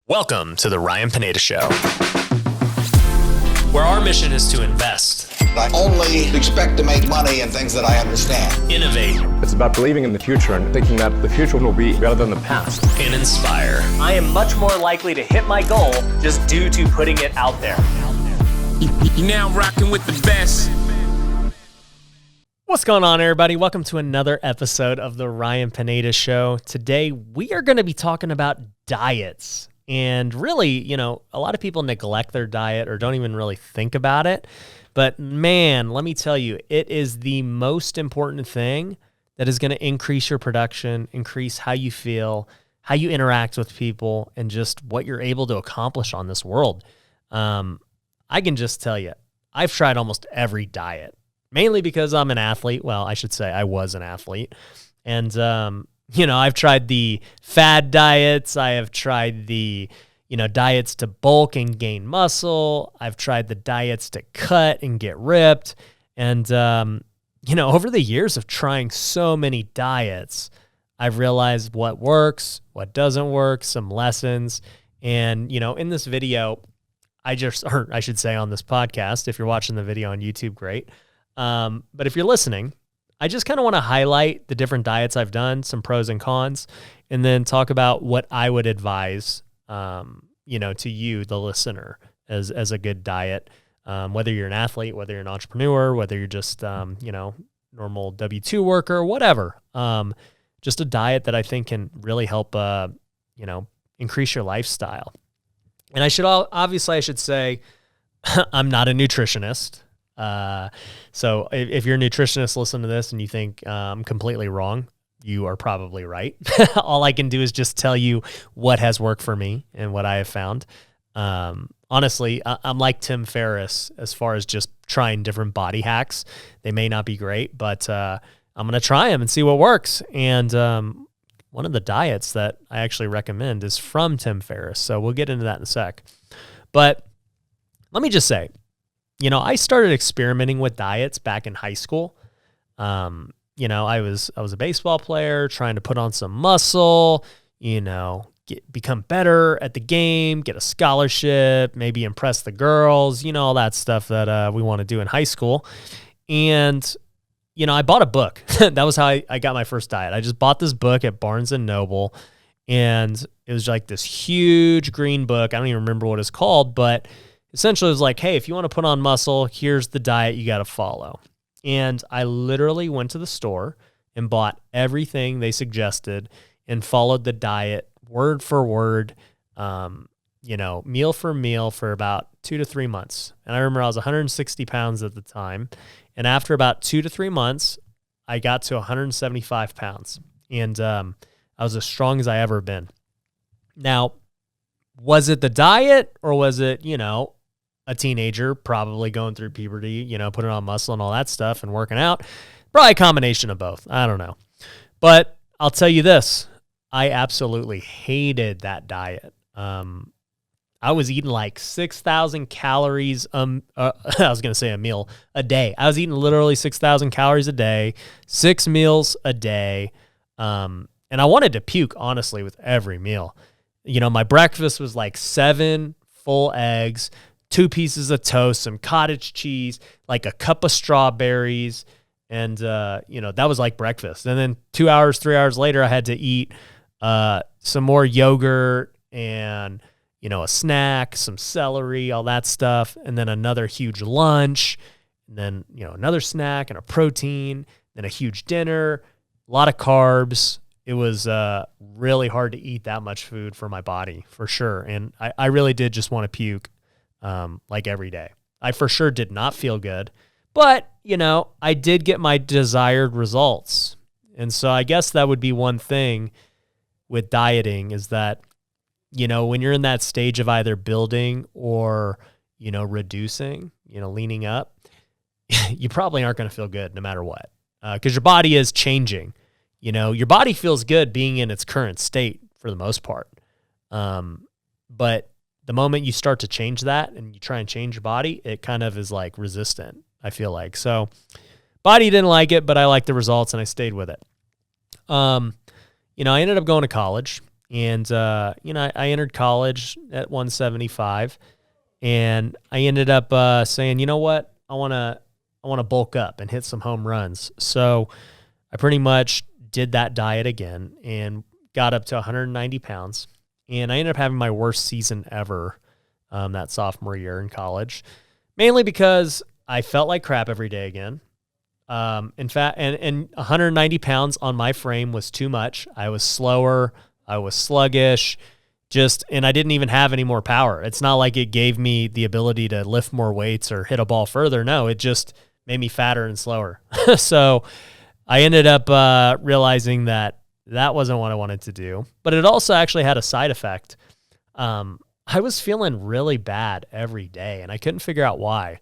Welcome to the Ryan Pineda Show, where our mission is to invest, I only expect to make money in things that I understand. innovate, It's about believing in the future and thinking that the future will be better than the past. and inspire. I am much more likely to hit my goal just due to putting it out there. You're now rocking with the best. What's going on, everybody? Welcome to another episode of the Ryan Pineda Show. Today, we are going to be talking about diets. And really, a lot of people neglect their diet or don't even really think about it. But man, let me tell you, it is the most important thing that is going to increase your production, increase how you feel, how you interact with people, and just what you're able to accomplish on this world. I can just tell you, I've tried almost every diet, mainly because I'm an athlete. Well, I should say I was an athlete. And, I've tried the fad diets. I have tried the, diets to bulk and gain muscle. I've tried the diets to cut and get ripped. And, over the years of trying so many diets, I've realized what works, what doesn't work, some lessons. And, in this video, I should say on this podcast, if you're watching the video on YouTube, great. But if you're listening, I just kind of want to highlight the different diets I've done, some pros and cons, and then talk about what I would advise, to you, the listener, as a good diet, whether you're an athlete, whether you're an entrepreneur, whether you're just, normal W-2 worker, whatever. Just a diet that I think can really help, increase your lifestyle. And I should say, I'm not a nutritionist. So if you're a nutritionist, listen to this and you think I'm completely wrong, you are probably right. All I can do is just tell you what has worked for me and what I have found. Honestly, I'm like Tim Ferriss as far as just trying different body hacks. They may not be great, but I'm going to try them and see what works. And one of the diets that I actually recommend is from Tim Ferriss. So we'll get into that in a sec. But let me just say, I started experimenting with diets back in high school. I was a baseball player trying to put on some muscle, become better at the game, get a scholarship, maybe impress the girls, all that stuff that we want to do in high school. And, I bought a book. That was how I got my first diet. I just bought this book at Barnes & Noble, and it was like this huge green book. I don't even remember what it's called, but essentially, it was like, hey, if you want to put on muscle, here's the diet you got to follow. And I literally went to the store and bought everything they suggested and followed the diet word for word, meal for meal for about 2 to 3 months. And I remember I was 160 pounds at the time. And after about 2 to 3 months, I got to 175 pounds. And I was as strong as I ever been. Now, was it the diet or was it, a teenager probably going through puberty, putting on muscle and all that stuff and working out? Probably a combination of both. I don't know. But I'll tell you this, I absolutely hated that diet. I was eating like 6,000 calories, I was going to say a meal a day. I was eating literally 6,000 calories a day, 6 meals a day. And I wanted to puke, honestly, with every meal. My breakfast was like 7 full eggs, 2 pieces of toast, some cottage cheese, like a cup of strawberries. And, that was like breakfast. And then 3 hours later, I had to eat some more yogurt and, a snack, some celery, all that stuff. And then another huge lunch. And then, another snack and a protein, then a huge dinner, a lot of carbs. It was really hard to eat that much food for my body, for sure. And I really did just want to puke like every day. I for sure did not feel good. But, I did get my desired results. And so I guess that would be one thing with dieting is that, when you're in that stage of either building or, reducing, leaning up, you probably aren't going to feel good no matter what, because your body is changing. Your body feels good being in its current state for the most part. But the moment you start to change that and you try and change your body, it kind of is like resistant, I feel like. So body didn't like it, but I liked the results and I stayed with it. I ended up going to college And, I entered college at 175, and I ended up saying, you know what, I want to bulk up and hit some home runs. So I pretty much did that diet again and got up to 190 pounds. And I ended up having my worst season ever that sophomore year in college, mainly because I felt like crap every day again. In fact, and 190 pounds on my frame was too much. I was slower. I was sluggish, and I didn't even have any more power. It's not like it gave me the ability to lift more weights or hit a ball further. No, it just made me fatter and slower. So I ended up realizing that wasn't what I wanted to do. But it also actually had a side effect. I was feeling really bad every day, and I couldn't figure out why,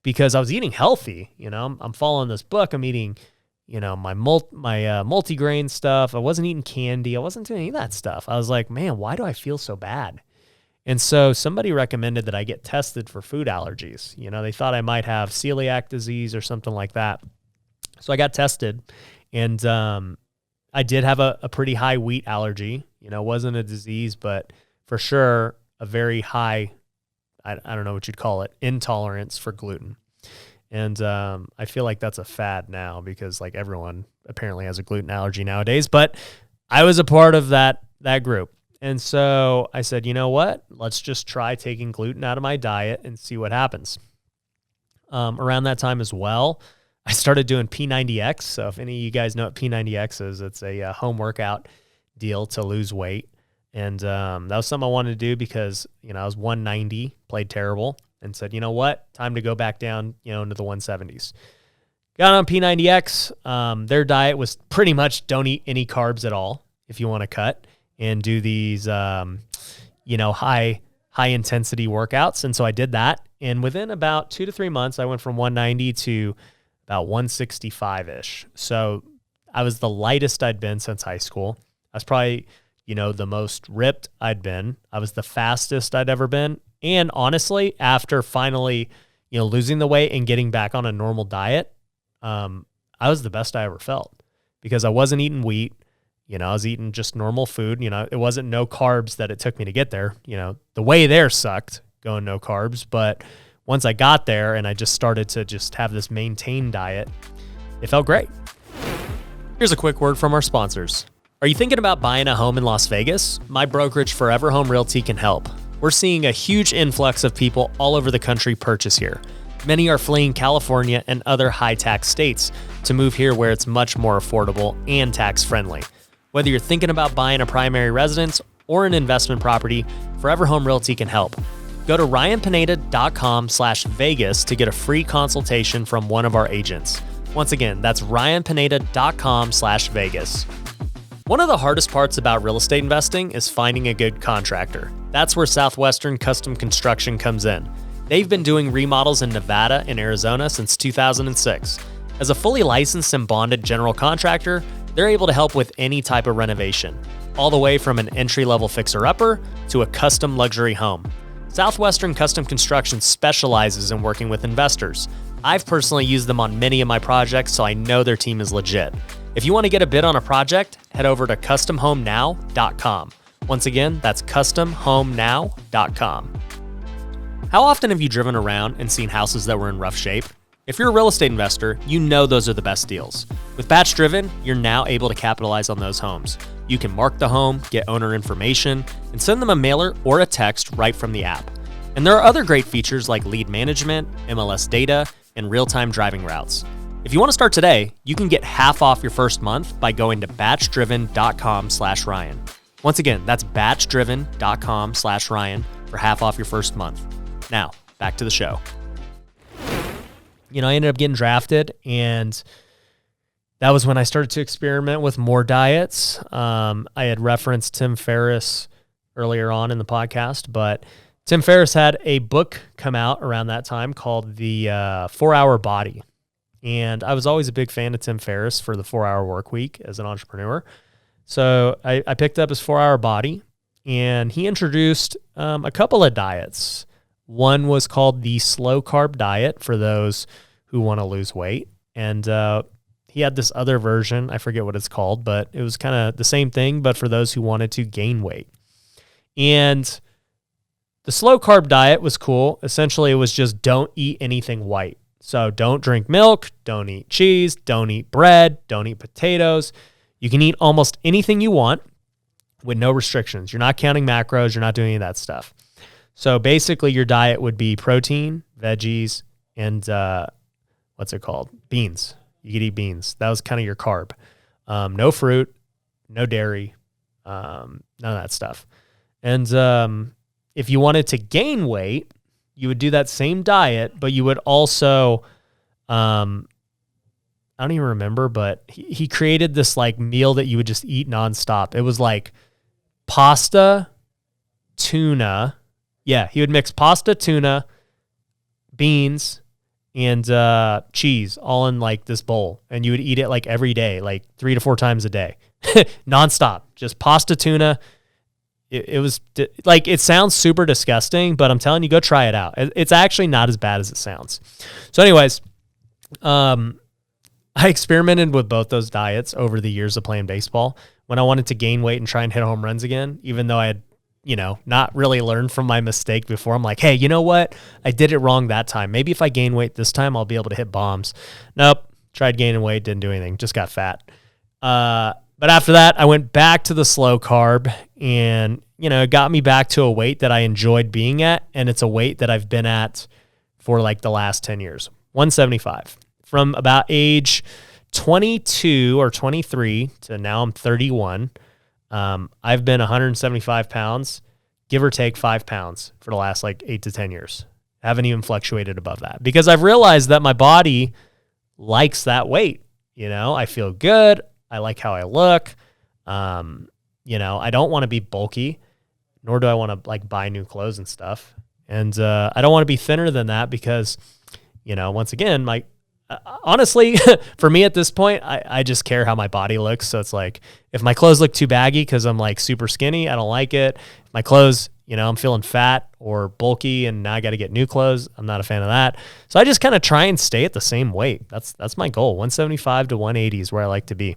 because I was eating healthy. I'm following this book. I'm eating my multigrain stuff. I wasn't eating candy. I wasn't doing any of that stuff. I was like, man, why do I feel so bad? And so somebody recommended that I get tested for food allergies. They thought I might have celiac disease or something like that. So I got tested, and I did have a pretty high wheat allergy. It wasn't a disease, but for sure a very high, I don't know what you'd call it, intolerance for gluten. And I feel like that's a fad now because like everyone apparently has a gluten allergy nowadays, but I was a part of that group. And so I said, you know what, let's just try taking gluten out of my diet and see what happens. Around that time as well, I started doing P90X. So if any of you guys know what P90X is, it's a home workout deal to lose weight. And that was something I wanted to do because, I was 190, played terrible, and said, you know what, time to go back down, into the 170s. Got on P90X. Their diet was pretty much don't eat any carbs at all if you want to cut and do these, high intensity workouts. And so I did that. And within about 2 to 3 months, I went from 190 to about 165-ish. So I was the lightest I'd been since high school. I was probably, the most ripped I'd been. I was the fastest I'd ever been. And honestly, after finally, losing the weight and getting back on a normal diet, I was the best I ever felt because I wasn't eating wheat. I was eating just normal food. It wasn't no carbs that it took me to get there. The way there sucked going no carbs. But once I got there and I just started to just have this maintained diet, it felt great. Here's a quick word from our sponsors. Are you thinking about buying a home in Las Vegas? My brokerage, Forever Home Realty, can help. We're seeing a huge influx of people all over the country purchase here. Many are fleeing California and other high-tax states to move here where it's much more affordable and tax-friendly. Whether you're thinking about buying a primary residence or an investment property, Forever Home Realty can help. Go to ryanpineda.com/Vegas to get a free consultation from one of our agents. Once again, that's ryanpineda.com/Vegas. One of the hardest parts about real estate investing is finding a good contractor. That's where Southwestern Custom Construction comes in. They've been doing remodels in Nevada and Arizona since 2006. As a fully licensed and bonded general contractor, they're able to help with any type of renovation, all the way from an entry-level fixer-upper to a custom luxury home. Southwestern Custom Construction specializes in working with investors. I've personally used them on many of my projects, so I know their team is legit. If you want to get a bid on a project, head over to customhomenow.com. Once again, that's customhomenow.com. How often have you driven around and seen houses that were in rough shape? If you're a real estate investor, you know those are the best deals. With Batch Driven, you're now able to capitalize on those homes. You can mark the home, get owner information, and send them a mailer or a text right from the app. And there are other great features like lead management, MLS data, and real-time driving routes. If you want to start today, you can get half off your first month by going to batchdriven.com/Ryan. Once again, that's batchdriven.com/Ryan for half off your first month. Now, back to the show. I ended up getting drafted, and that was when I started to experiment with more diets. I had referenced Tim Ferriss earlier on in the podcast, but Tim Ferriss had a book come out around that time called The 4-Hour Body. And I was always a big fan of Tim Ferriss for the 4-Hour Work Week as an entrepreneur. So I picked up his 4-Hour Body, and he introduced a couple of diets. One was called the slow carb diet for those who want to lose weight. And he had this other version. I forget what it's called, but it was kind of the same thing, but for those who wanted to gain weight. And the slow carb diet was cool. Essentially, it was just don't eat anything white. So don't drink milk, don't eat cheese, don't eat bread, don't eat potatoes. You can eat almost anything you want with no restrictions. You're not counting macros. You're not doing any of that stuff. So basically your diet would be protein, veggies, and what's it called? Beans. You could eat beans. That was kind of your carb. No fruit, no dairy, none of that stuff. And if you wanted to gain weight, you would do that same diet, but you would also, I don't even remember, but he created this like meal that you would just eat nonstop. It was like pasta, tuna. Yeah, he would mix pasta, tuna, beans, and cheese all in like this bowl. And you would eat it like every day, like 3 to 4 times a day, nonstop, just pasta, tuna. It was like, it sounds super disgusting, but I'm telling you, go try it out. It's actually not as bad as it sounds. So anyways, I experimented with both those diets over the years of playing baseball when I wanted to gain weight and try and hit home runs again, even though I had, not really learned from my mistake before. I'm like, hey, you know what? I did it wrong that time. Maybe if I gain weight this time, I'll be able to hit bombs. Nope. Tried gaining weight, didn't do anything. Just got fat. But after that, I went back to the slow carb and, it got me back to a weight that I enjoyed being at. And it's a weight that I've been at for like the last 10 years, 175. From about age 22 or 23 to now I'm 31. I've been 175 pounds, give or take 5 pounds for the last like 8 to 10 years. I haven't even fluctuated above that because I've realized that my body likes that weight. I feel good. I like how I look. I don't want to be bulky, nor do I want to like buy new clothes and stuff. And I don't want to be thinner than that because, once again, honestly, for me at this point, I just care how my body looks. So it's like, if my clothes look too baggy because I'm like super skinny, I don't like it. If my clothes, I'm feeling fat or bulky and now I got to get new clothes, I'm not a fan of that. So I just kind of try and stay at the same weight. That's my goal. 175 to 180 is where I like to be.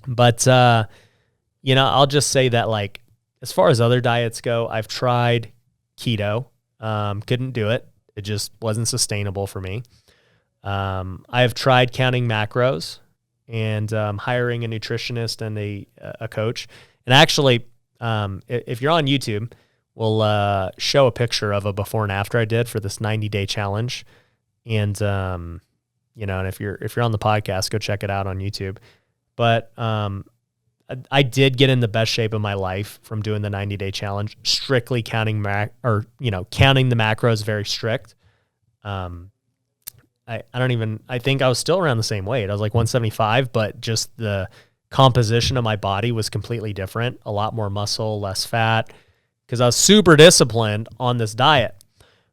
But, I'll just say that like, as far as other diets go, I've tried keto. Couldn't do it. It just wasn't sustainable for me. I've tried counting macros and hiring a nutritionist and a coach. And actually, if you're on YouTube, we'll show a picture of a before and after I did for this 90-day challenge. And and if you're on the podcast, go check it out on YouTube. But I did get in the best shape of my life from doing the 90-day challenge, strictly counting counting the macros very strict. I think I was still around the same weight. I was like 175, but just the composition of my body was completely different. A lot more muscle, less fat, because I was super disciplined on this diet.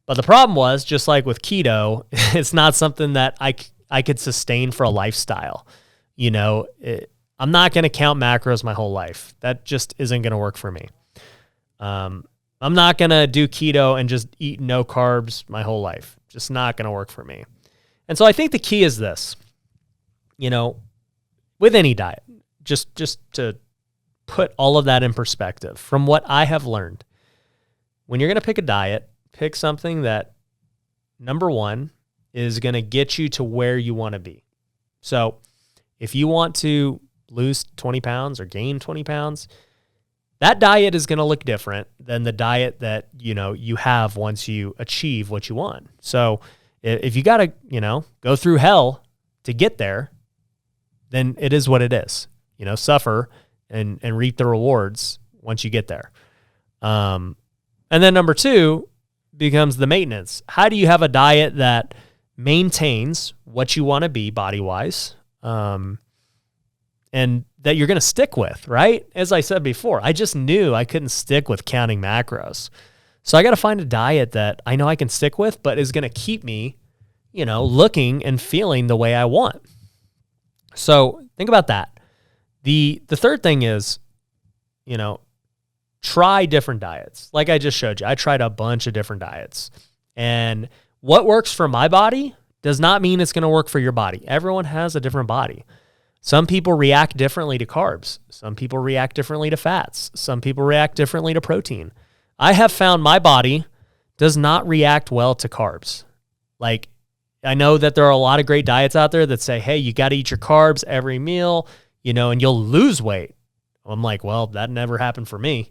But the problem was, just like with keto, it's not something that I could sustain for a lifestyle. I'm not going to count macros my whole life. That just isn't going to work for me. I'm not going to do keto and just eat no carbs my whole life. Just not going to work for me. And so I think the key is this, with any diet, just to put all of that in perspective from what I have learned. When you're going to pick a diet, pick something that, number one, is going to get you to where you want to be. So if you want to lose 20 pounds or gain 20 pounds, that diet is going to look different than the diet that, you have once you achieve what you want. So if you got to, go through hell to get there, then it is what it is. Suffer and reap the rewards once you get there. And then number two becomes the maintenance. How do you have a diet that maintains what you want to be body-wise, and that you're going to stick with, right? As I said before, I just knew I couldn't stick with counting macros. So I got to find a diet that I know I can stick with, but is going to keep me, looking and feeling the way I want. So think about that. The third thing is, try different diets. Like I just showed you, I tried a bunch of different diets. And what works for my body does not mean it's going to work for your body. Everyone has a different body. Some people react differently to carbs. Some people react differently to fats. Some people react differently to protein. I have found my body does not react well to carbs. Like, I know that there are a lot of great diets out there that say, hey, you got to eat your carbs every meal, and you'll lose weight. I'm like, well, that never happened for me.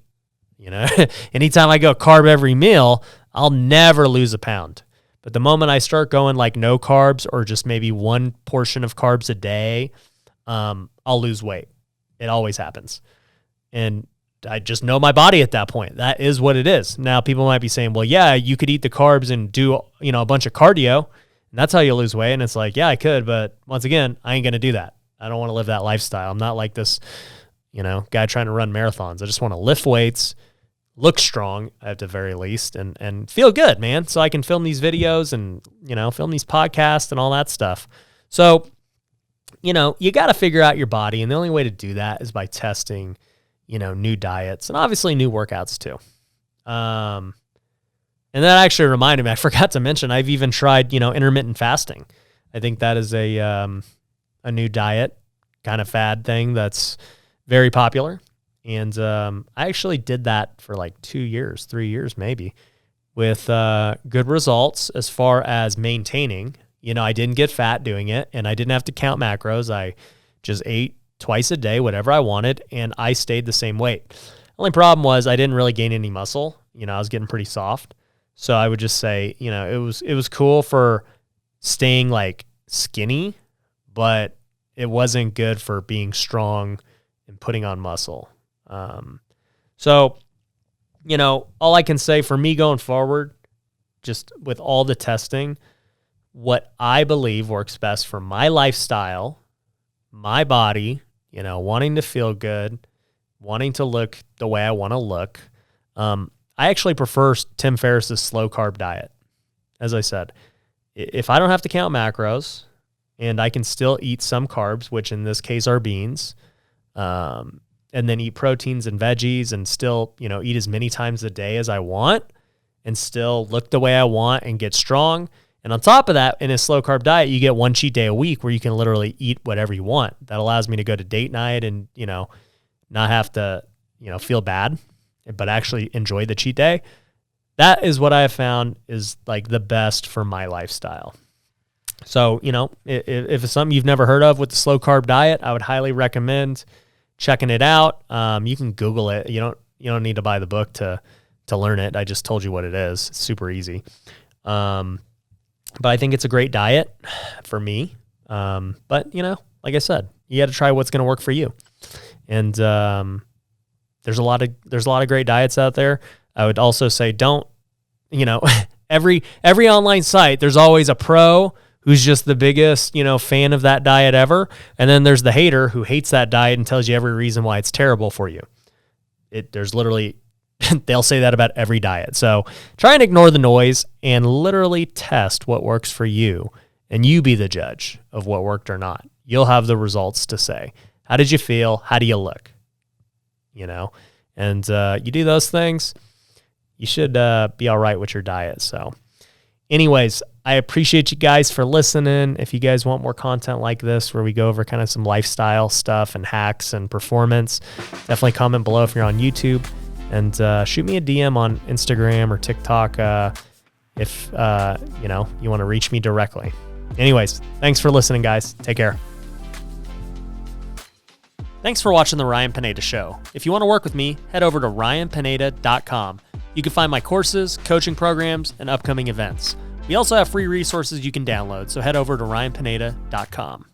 Anytime I go carb every meal, I'll never lose a pound. But the moment I start going like no carbs or just maybe one portion of carbs a day, I'll lose weight. It always happens. And I just know my body at that point. That is what it is. Now, people might be saying, well, yeah, you could eat the carbs and do, a bunch of cardio, and that's how you lose weight. And it's like, yeah, I could. But once again, I ain't going to do that. I don't want to live that lifestyle. I'm not like this, guy trying to run marathons. I just want to lift weights, look strong at the very least, and feel good, man. So I can film these videos and, film these podcasts and all that stuff. So, you got to figure out your body. And the only way to do that is by testing, new diets and obviously new workouts too. And that actually reminded me, I forgot to mention, I've even tried, intermittent fasting. I think that is a new diet kind of fad thing that's very popular. And I actually did that for like 2 years, 3 years maybe, with good results as far as maintaining. I didn't get fat doing it, and I didn't have to count macros. I just ate twice a day, whatever I wanted, and I stayed the same weight. Only problem was I didn't really gain any muscle. I was getting pretty soft. So I would just say, it was cool for staying like skinny, but it wasn't good for being strong and putting on muscle. So, all I can say for me going forward, just with all the testing, what I believe works best for my lifestyle, my body, wanting to feel good, wanting to look the way I want to look. I actually prefer Tim Ferriss's slow carb diet. As I said, if I don't have to count macros and I can still eat some carbs, which in this case are beans, and then eat proteins and veggies and still, eat as many times a day as I want and still look the way I want and get strong. And on top of that, in a slow carb diet, you get one cheat day a week where you can literally eat whatever you want. That allows me to go to date night and, not have to, feel bad, but actually enjoy the cheat day. That is what I have found is like the best for my lifestyle. So, if it's something you've never heard of with the slow carb diet, I would highly recommend checking it out. You can Google it. You don't need to buy the book to learn it. I just told you what it is. It's super easy. But I think it's a great diet for me. But like I said, you got to try what's going to work for you. And there's a lot of great diets out there. I would also say don't, every online site, there's always a pro who's just the biggest, fan of that diet ever. And then there's the hater who hates that diet and tells you every reason why it's terrible for you. There's literally, they'll say that about every diet. So try and ignore the noise and literally test what works for you. And you be the judge of what worked or not. You'll have the results to say. How did you feel? How do you look? And you do those things, you should be all right with your diet. So anyways, I appreciate you guys for listening. If you guys want more content like this, where we go over kind of some lifestyle stuff and hacks and performance, definitely comment below if you're on YouTube, and shoot me a DM on Instagram or TikTok if you want to reach me directly. Anyways, thanks for listening, guys. Take care. Thanks for watching The Ryan Pineda Show. If you want to work with me, head over to ryanpineda.com. You can find my courses, coaching programs, and upcoming events. We also have free resources you can download, so head over to ryanpineda.com.